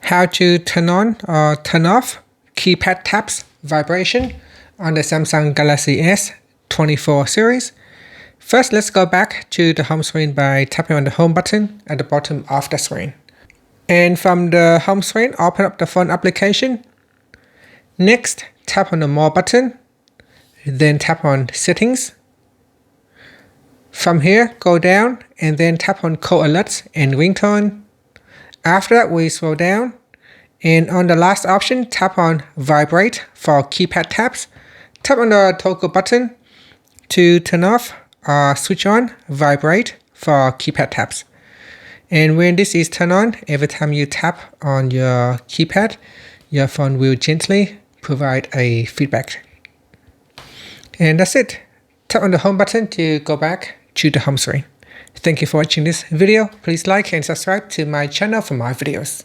how to turn on or turn off keypad taps vibration on the Samsung Galaxy S24 series. First, let's go back to the home screen by tapping on the home button at the bottom of the screen. And from the home screen, open up the phone application. Next, tap on the More button, then tap on Settings. From here, go down and then tap on Call Alerts and Ringtone. After that, we scroll down, and on the last option, tap on Vibrate for keypad taps. Tap on the toggle button to turn off or switch on Vibrate for keypad taps. And when this is turned on, every time you tap on your keypad, your phone will gently provide a feedback. And that's it. Tap on the home button to go back to the home screen. Thank you for watching this video. Please like and subscribe to my channel for more videos.